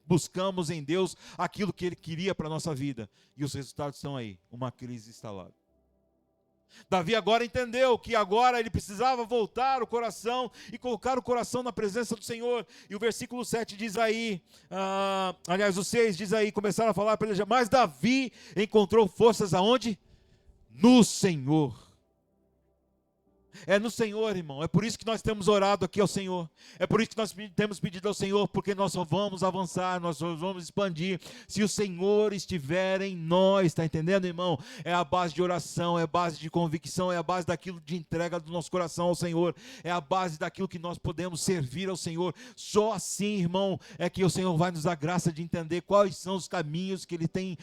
[SPEAKER 1] buscamos em Deus aquilo que Ele queria para a nossa vida, e os resultados estão aí, uma crise instalada. Davi agora entendeu que agora ele precisava voltar o coração e colocar o coração na presença do Senhor. E o versículo 7 diz aí, aliás o 6 diz aí, começaram a falar para ele, mas Davi encontrou forças aonde? No Senhor. É no Senhor, irmão. É por isso que nós temos orado aqui ao Senhor. É por isso que nós temos pedido ao Senhor, porque nós só vamos avançar, nós só vamos expandir se o Senhor estiver em nós, está entendendo, irmão? É a base de oração, é a base de convicção, é a base daquilo de entrega do nosso coração ao Senhor, é a base daquilo que nós podemos servir ao Senhor. Só assim, irmão, é que o Senhor vai nos dar graça de entender quais são os caminhos que Ele tem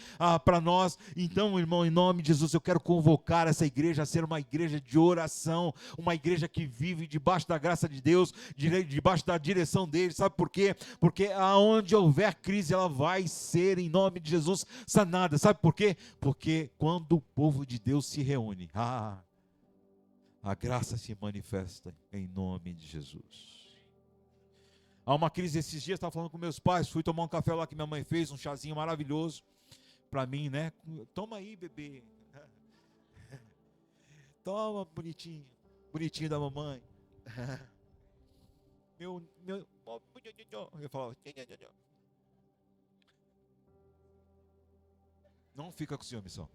[SPEAKER 1] para nós. Então, irmão, em nome de Jesus, eu quero convocar essa igreja a ser uma igreja de oração, uma igreja que vive debaixo da graça de Deus, debaixo da direção dele. Sabe por quê? Porque aonde houver crise, ela vai ser, em nome de Jesus, sanada. Sabe por quê? Porque quando o povo de Deus se reúne, a graça se manifesta em nome de Jesus. Há uma crise esses dias, estava falando com meus pais, fui tomar um café lá que minha mãe fez, um chazinho maravilhoso para mim, né? Toma aí, bebê. Toma, bonitinho. Bonitinho da mamãe. Eu falava, não fica com ciúme só.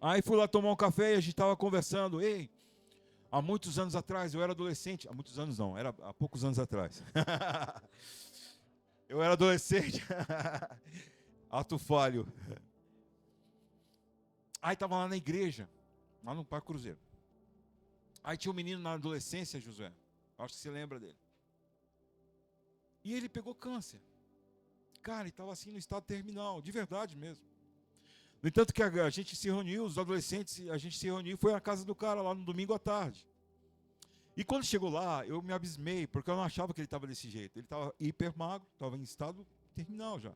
[SPEAKER 1] Aí fui lá tomar um café e a gente estava conversando. Ei, há muitos anos atrás, eu era adolescente. Há muitos anos não, era há poucos anos atrás. Eu era adolescente. Ato falho. Aí estava lá na igreja, lá no Parque Cruzeiro. Aí tinha um menino na adolescência, Josué, acho que você lembra dele. E ele pegou câncer. Cara, ele estava assim no estado terminal, de verdade mesmo. No entanto que a gente se reuniu, os adolescentes, a gente se reuniu e foi à casa do cara lá no domingo à tarde. E quando chegou lá, eu me abismei, porque eu não achava que ele estava desse jeito. Ele estava hiper magro, estava em estado terminal já.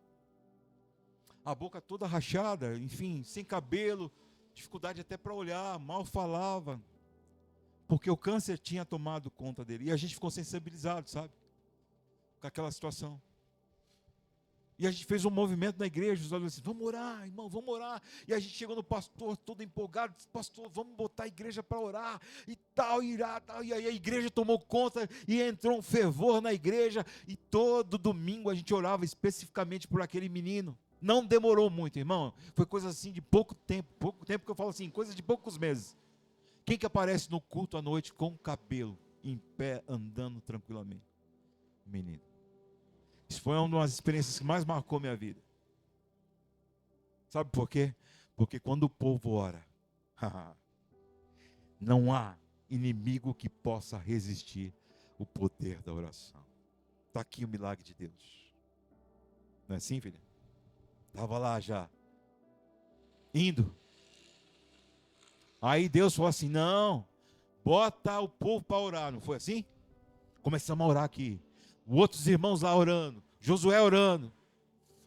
[SPEAKER 1] A boca toda rachada, enfim, sem cabelo, dificuldade até para olhar, mal falava. Porque o câncer tinha tomado conta dele. E a gente ficou sensibilizado, sabe? Com aquela situação. E a gente fez um movimento na igreja, os adolescentes, vamos orar, irmão, vamos orar. E a gente chegou no pastor, todo empolgado, disse, pastor, vamos botar a igreja para orar, e tal, irá, tal. E aí a igreja tomou conta, e entrou um fervor na igreja, e todo domingo a gente orava especificamente por aquele menino. Não demorou muito, irmão, foi coisa assim de pouco tempo que eu falo assim, coisa de poucos meses. Quem que aparece no culto à noite com o cabelo em pé, andando tranquilamente? Menino. Isso foi uma das experiências que mais marcou minha vida. Sabe por quê? Porque quando o povo ora, não há inimigo que possa resistir o poder da oração. Está aqui o milagre de Deus. Não é assim, filha? Estava lá já, indo. Aí Deus falou assim, não, bota o povo para orar, não foi assim? Começamos a orar aqui, outros irmãos lá orando, Josué orando,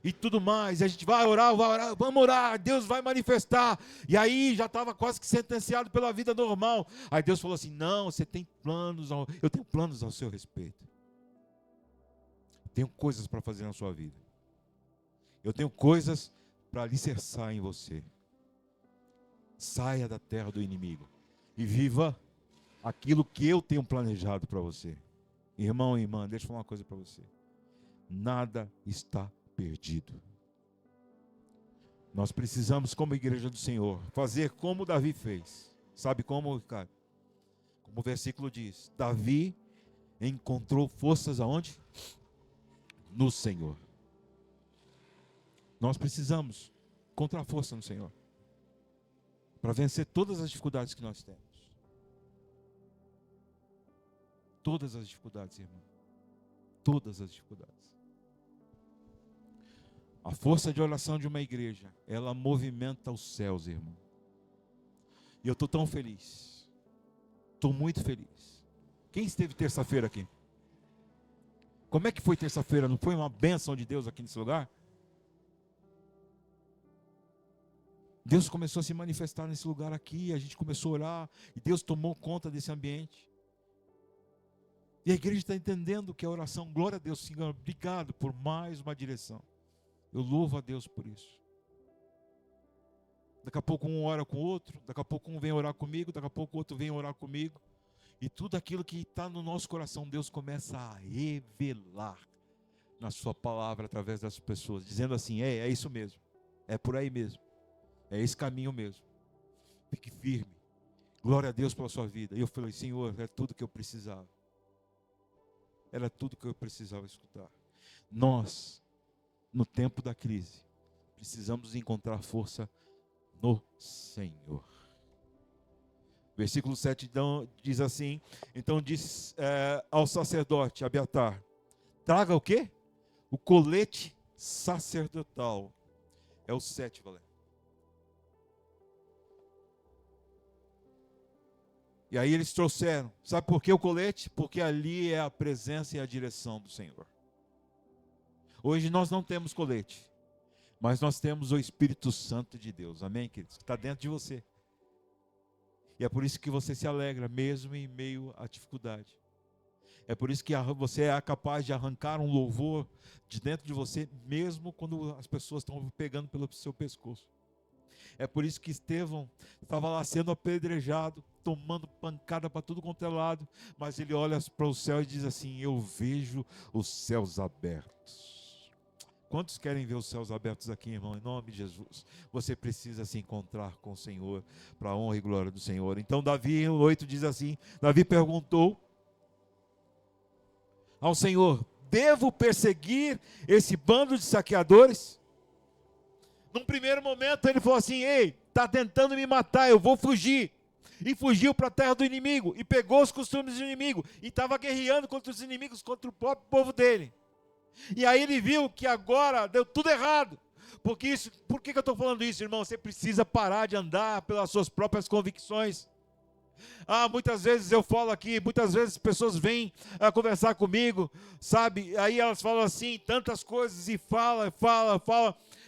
[SPEAKER 1] e tudo mais, e a gente vai orar, vamos orar, Deus vai manifestar, e aí já estava quase que sentenciado pela vida normal, aí Deus falou assim, não, você tem planos, eu tenho planos ao seu respeito, tenho coisas para fazer na sua vida, eu tenho coisas para alicerçar em você. Saia da terra do inimigo e viva aquilo que eu tenho planejado para você. Irmão e irmã, deixa eu falar uma coisa para você. Nada está perdido. Nós precisamos, como igreja do Senhor, fazer como Davi fez. Sabe como, cara? Como o versículo diz, Davi encontrou forças aonde? No Senhor. Nós precisamos encontrar força no Senhor. Para vencer todas as dificuldades que nós temos. Todas as dificuldades, irmão. Todas as dificuldades. A força de oração de uma igreja, ela movimenta os céus, irmão. E eu estou tão feliz. Estou muito feliz. Quem esteve terça-feira aqui? Como é que foi terça-feira? Não foi uma bênção de Deus aqui nesse lugar? Deus começou a se manifestar nesse lugar aqui, a gente começou a orar, e Deus tomou conta desse ambiente. E a igreja está entendendo que a oração, glória a Deus, Senhor, obrigado por mais uma direção. Eu louvo a Deus por isso. Daqui a pouco um ora com o outro, daqui a pouco um vem orar comigo, daqui a pouco o outro vem orar comigo. E tudo aquilo que está no nosso coração, Deus começa a revelar na sua palavra através das pessoas, dizendo assim, é isso mesmo, é por aí mesmo, é esse caminho mesmo. Fique firme, glória a Deus pela sua vida. E eu falei, Senhor, é tudo que eu precisava. Era tudo que eu precisava escutar. Nós, no tempo da crise, precisamos encontrar força no Senhor. Versículo 7 então, diz assim, então diz ao sacerdote Abiatar, traga o quê? O colete sacerdotal. É o 7, Valério. E aí eles trouxeram. Sabe por que o colete? Porque ali é a presença e a direção do Senhor. Hoje nós não temos colete, mas nós temos o Espírito Santo de Deus. Amém, queridos? Que está dentro de você. E é por isso que você se alegra, mesmo em meio à dificuldade. É por isso que você é capaz de arrancar um louvor de dentro de você, mesmo quando as pessoas estão pegando pelo seu pescoço. É por isso que Estevão estava lá sendo apedrejado, tomando pancada para tudo quanto é lado, mas ele olha para o céu e diz assim, eu vejo os céus abertos. Quantos querem ver os céus abertos aqui, irmão? Em nome de Jesus. Você precisa se encontrar com o Senhor, para a honra e glória do Senhor. Então Davi, o 8 diz assim, Davi perguntou ao Senhor, devo perseguir esse bando de saqueadores? Num primeiro momento ele falou assim, ei, está tentando me matar, eu vou fugir. E fugiu para a terra do inimigo, e pegou os costumes do inimigo, e estava guerreando contra os inimigos, contra o próprio povo dele. E aí ele viu que agora deu tudo errado. Por que eu estou falando isso, irmão? Você precisa parar de andar pelas suas próprias convicções. Muitas vezes eu falo aqui, muitas vezes pessoas vêm conversar comigo, sabe? Aí elas falam assim, tantas coisas, e fala.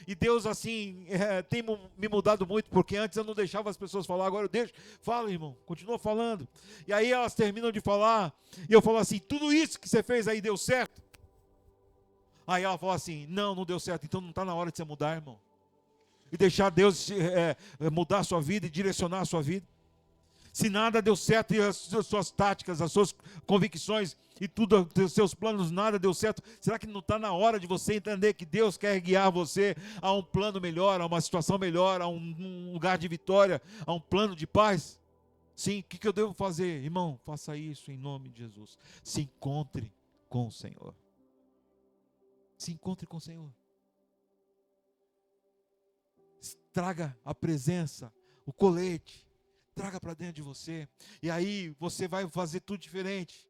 [SPEAKER 1] E Deus assim, tem me mudado muito, porque antes eu não deixava as pessoas falar, agora eu deixo. Fala, irmão, continua falando. E aí elas terminam de falar, e eu falo assim, tudo isso que você fez aí deu certo? Aí ela fala assim, não deu certo, então não está na hora de você mudar, irmão. E deixar Deus mudar a sua vida e direcionar a sua vida. Se nada deu certo e as suas táticas, as suas convicções e tudo, os seus planos, nada deu certo, será que não está na hora de você entender que Deus quer guiar você a um plano melhor, a uma situação melhor, a um lugar de vitória, a um plano de paz? Sim, o que eu devo fazer? Irmão, faça isso em nome de Jesus. Se encontre com o Senhor. Se encontre com o Senhor. Traga a presença, o colete, traga para dentro de você. E aí você vai fazer tudo diferente.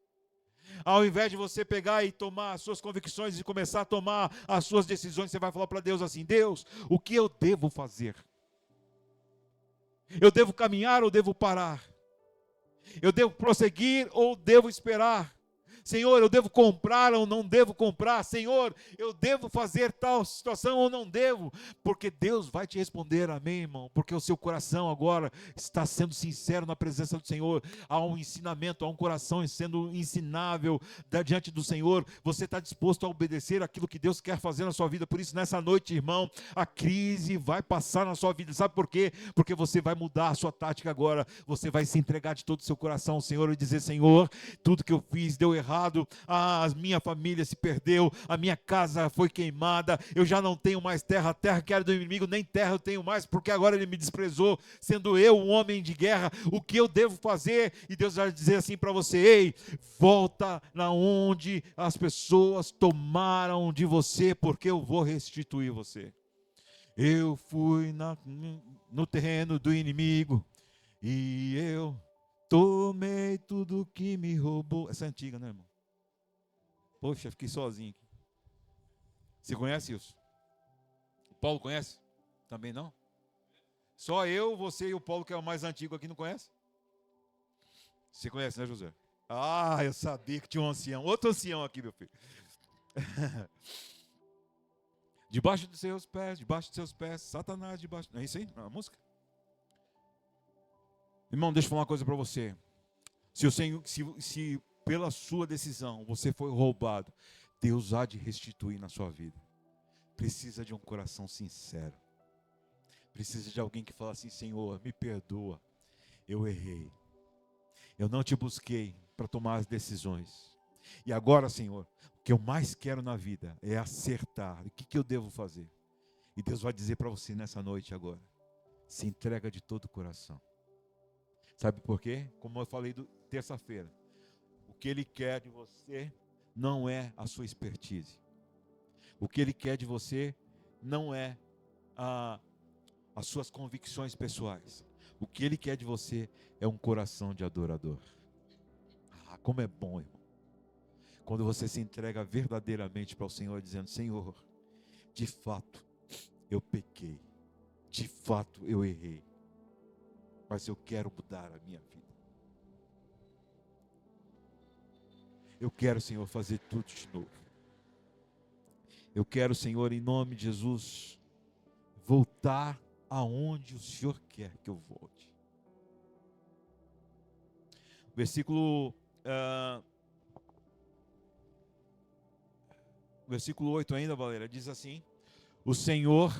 [SPEAKER 1] Ao invés de você pegar e tomar as suas convicções e começar a tomar as suas decisões, você vai falar para Deus assim, Deus, o que eu devo fazer? Eu devo caminhar ou devo parar? Eu devo prosseguir ou devo esperar? Senhor, eu devo comprar ou não devo comprar? Senhor, eu devo fazer tal situação ou não devo? Porque Deus vai te responder, amém, irmão? Porque o seu coração agora está sendo sincero na presença do Senhor. Há um ensinamento, há um coração sendo ensinável diante do Senhor. Você está disposto a obedecer aquilo que Deus quer fazer na sua vida. Por isso, nessa noite, irmão, a crise vai passar na sua vida. Sabe por quê? Porque você vai mudar a sua tática agora. Você vai se entregar de todo o seu coração ao Senhor e dizer, Senhor, tudo que eu fiz deu errado. A minha família se perdeu, a minha casa foi queimada, eu já não tenho mais terra, a terra que era do inimigo, nem terra eu tenho mais, porque agora ele me desprezou, sendo eu um homem de guerra, o que eu devo fazer? E Deus vai dizer assim para você, ei, volta na onde as pessoas tomaram de você, porque eu vou restituir você. Eu fui no terreno do inimigo, e eu tomei tudo que me roubou. Essa é antiga, né, irmão? Poxa, fiquei sozinho aqui. Você conhece isso? O Paulo conhece? Também não? Só eu, você e o Paulo, que é o mais antigo aqui, não conhece? Você conhece, né, José? Eu sabia que tinha um ancião. Outro ancião aqui, meu filho. Debaixo dos seus pés, Satanás debaixo. Não é isso aí? Não é a música? Irmão, deixa eu falar uma coisa para você. Se o Senhor, se pela sua decisão você foi roubado, Deus há de restituir na sua vida. Precisa de um coração sincero. Precisa de alguém que fala assim: Senhor, me perdoa, eu errei. Eu não te busquei para tomar as decisões. E agora, Senhor, o que eu mais quero na vida é acertar. O que eu devo fazer? E Deus vai dizer para você nessa noite agora: se entrega de todo o coração. Sabe por quê? Como eu falei terça-feira, o que Ele quer de você não é a sua expertise. O que Ele quer de você não é as suas convicções pessoais. O que Ele quer de você é um coração de adorador. Como é bom, irmão, quando você se entrega verdadeiramente para o Senhor, dizendo: Senhor, de fato eu pequei, de fato eu errei, mas eu quero mudar a minha vida. Eu quero, Senhor, fazer tudo de novo. Eu quero, Senhor, em nome de Jesus, voltar aonde o Senhor quer que eu volte. Versículo 8 ainda, Valéria, diz assim: o Senhor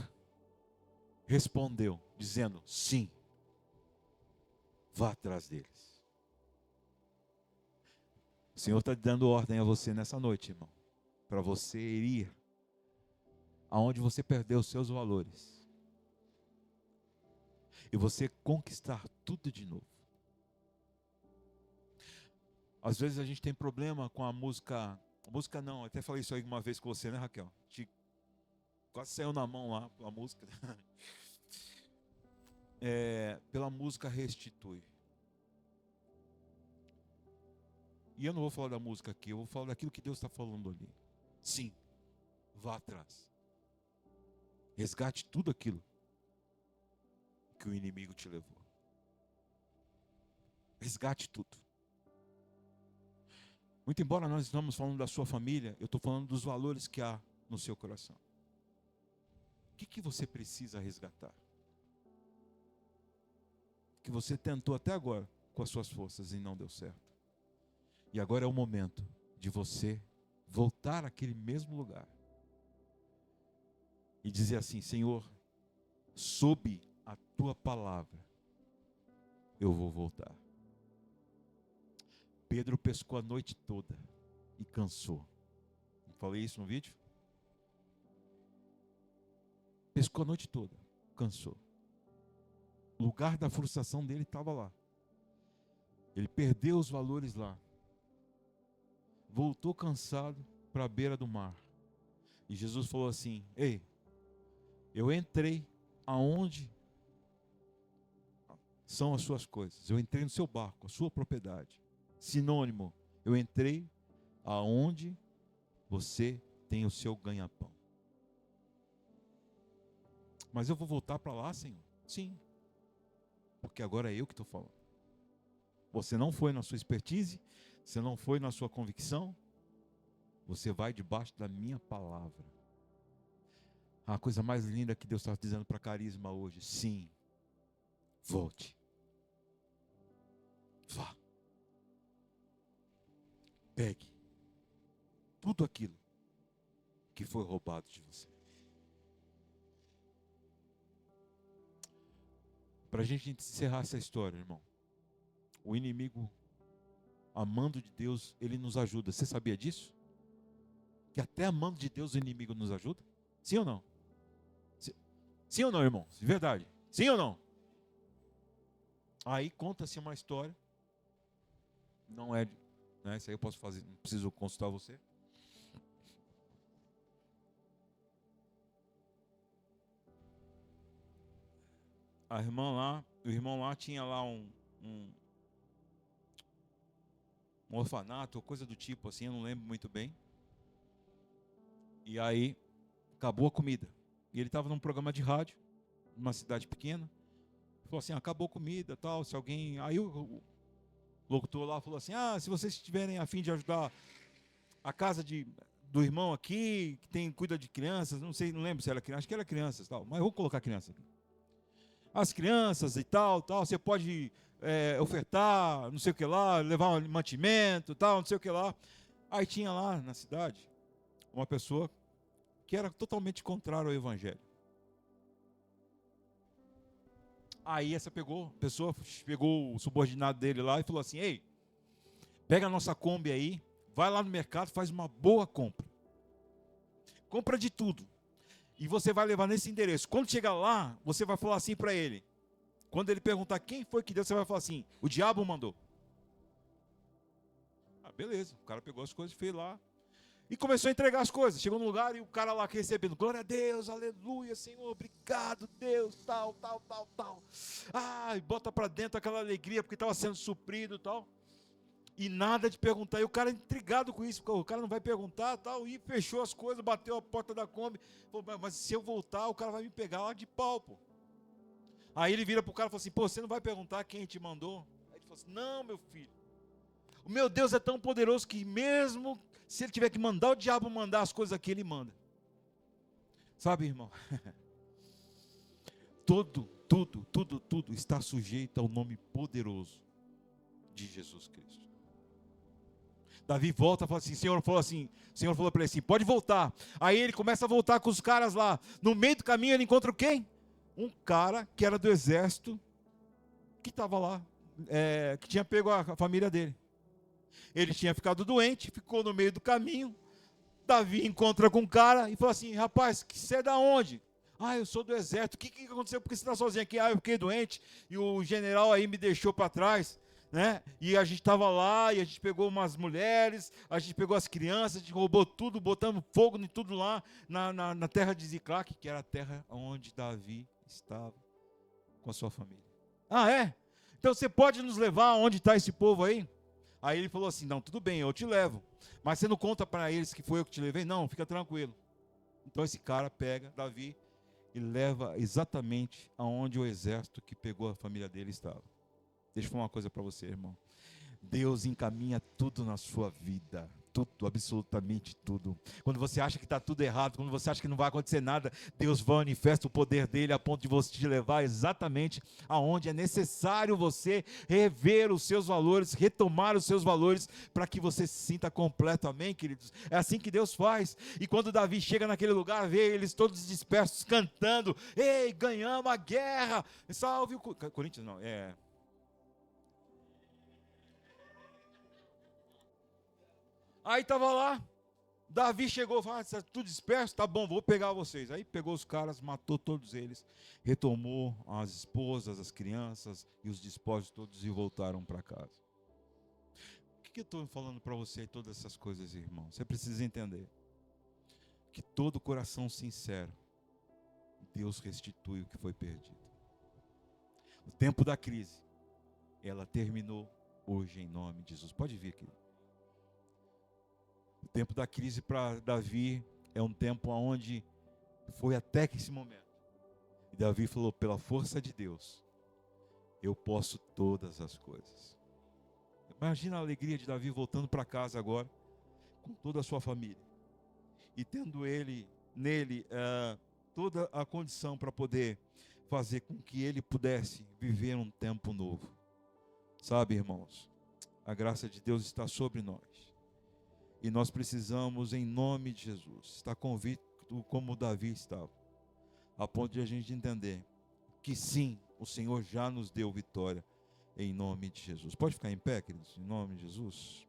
[SPEAKER 1] respondeu, dizendo: sim, vá atrás deles. O Senhor está dando ordem a você nessa noite, irmão, para você ir aonde você perdeu os seus valores e você conquistar tudo de novo. Às vezes a gente tem problema com a música não, até falei isso aí uma vez com você, né, Raquel? Quase saiu na mão lá a música. Pela música Restitui. E eu não vou falar da música aqui, eu vou falar daquilo que Deus está falando ali. Sim, vá atrás. Resgate tudo aquilo que o inimigo te levou. Resgate tudo. Muito embora nós estamos falando da sua família, eu estou falando dos valores que há no seu coração. O que você precisa resgatar? Que você tentou até agora com as suas forças e não deu certo. E agora é o momento de você voltar àquele mesmo lugar e dizer assim: Senhor, sob a tua palavra eu vou voltar. Pedro pescou a noite toda e cansou. Não falei isso no vídeo? Pescou a noite toda, cansou. O lugar da frustração dele estava lá. Ele perdeu os valores lá. Voltou cansado para a beira do mar. E Jesus falou assim: ei, eu entrei aonde são as suas coisas. Eu entrei no seu barco, a sua propriedade. Sinônimo, eu entrei aonde você tem o seu ganha-pão. Mas eu vou voltar para lá, Senhor? Sim. Porque agora é eu que estou falando. Você não foi na sua expertise, você não foi na sua convicção, você vai debaixo da minha palavra. A coisa mais linda que Deus está dizendo para Carisma hoje: sim, volte. Vá. Pegue tudo aquilo que foi roubado de você. Para a gente encerrar essa história, irmão, o inimigo, amando de Deus, ele nos ajuda. Você sabia disso? Que até amando de Deus o inimigo nos ajuda? Sim ou não? Sim ou não, irmão? De verdade? Sim ou não? Aí conta-se uma história. Não é, né? Isso aí eu posso fazer, não preciso consultar você. O irmão lá tinha lá um orfanato, ou coisa do tipo assim, eu não lembro muito bem. E aí, acabou a comida. E ele estava num programa de rádio, numa cidade pequena. Falou assim: acabou a comida, tal, se alguém... Aí o locutor lá falou assim: se vocês estiverem a fim de ajudar a casa do irmão aqui, que cuida de crianças, não sei, não lembro se era criança, acho que era crianças, tal, mas eu vou colocar criança aqui. As crianças e tal, você pode ofertar, não sei o que lá, levar um mantimento, tal, não sei o que lá. Aí tinha lá na cidade uma pessoa que era totalmente contrária ao evangelho. Aí essa pessoa pegou o subordinado dele lá e falou assim: ei, pega a nossa Kombi aí, vai lá no mercado, faz uma boa compra. Compra de tudo. E você vai levar nesse endereço. Quando chegar lá, você vai falar assim para ele. Quando ele perguntar quem foi que deu, você vai falar assim: o diabo mandou. Ah, beleza. O cara pegou as coisas e fez lá. E começou a entregar as coisas. Chegou no lugar e o cara lá recebendo: glória a Deus, aleluia, Senhor, obrigado, Deus, tal. Ah, e bota para dentro aquela alegria, porque estava sendo suprido e tal. E nada de perguntar. E o cara intrigado com isso, o cara não vai perguntar, tal. E fechou as coisas, bateu a porta da Kombi. Falou: mas se eu voltar, o cara vai me pegar lá de pau, pô. Aí ele vira pro cara e fala assim: pô, você não vai perguntar quem te mandou? Aí ele fala assim: não, meu filho. O meu Deus é tão poderoso que mesmo se ele tiver que mandar o diabo mandar as coisas aqui, ele manda. Sabe, irmão? Tudo está sujeito ao nome poderoso de Jesus Cristo. Davi volta e fala assim: Senhor falou para ele assim: pode voltar. Aí ele começa a voltar com os caras lá. No meio do caminho ele encontra quem? Um cara que era do exército, que estava lá, que tinha pego a família dele. Ele tinha ficado doente, ficou no meio do caminho. Davi encontra com um cara e fala assim: rapaz, você é da onde? Ah, eu sou do exército. O que aconteceu? Por que você está sozinho aqui? Ah, eu fiquei doente e o general aí me deixou para trás, né? E a gente estava lá e a gente pegou umas mulheres, a gente pegou as crianças, a gente roubou tudo, botamos fogo em tudo lá na terra de Ziclac, que era a terra onde Davi estava com a sua família. Ah, é? Então você pode nos levar aonde está esse povo aí? Aí ele falou assim: não, tudo bem, eu te levo. Mas você não conta para eles que foi eu que te levei? Não, fica tranquilo. Então esse cara pega Davi e leva exatamente aonde o exército que pegou a família dele estava. Deixa eu falar uma coisa para você, irmão. Deus encaminha tudo na sua vida. Tudo, absolutamente tudo. Quando você acha que está tudo errado, quando você acha que não vai acontecer nada, Deus manifesta o poder dele a ponto de você te levar exatamente aonde é necessário você rever os seus valores, retomar os seus valores, para que você se sinta completo, amém, queridos? É assim que Deus faz. E quando Davi chega naquele lugar, vê eles todos dispersos, cantando: ei, ganhamos a guerra, salve o Corinthians, não, Aí estava lá, Davi chegou e falou: está tudo disperso? Tá bom, vou pegar vocês. Aí pegou os caras, matou todos eles, retomou as esposas, as crianças e os despojos todos e voltaram para casa. O que eu estou falando para você todas essas coisas, irmão? Você precisa entender que todo coração sincero, Deus restitui o que foi perdido. O tempo da crise, ela terminou hoje em nome de Jesus. Pode vir aqui. O tempo da crise para Davi é um tempo onde foi até que esse momento. E Davi falou: pela força de Deus, eu posso todas as coisas. Imagina a alegria de Davi voltando para casa agora, com toda a sua família. E tendo nele toda a condição para poder fazer com que ele pudesse viver um tempo novo. Sabe, irmãos, a graça de Deus está sobre nós. E nós precisamos, em nome de Jesus, estar convicto como Davi estava, a ponto de a gente entender que sim, o Senhor já nos deu vitória, em nome de Jesus. Pode ficar em pé, queridos, em nome de Jesus.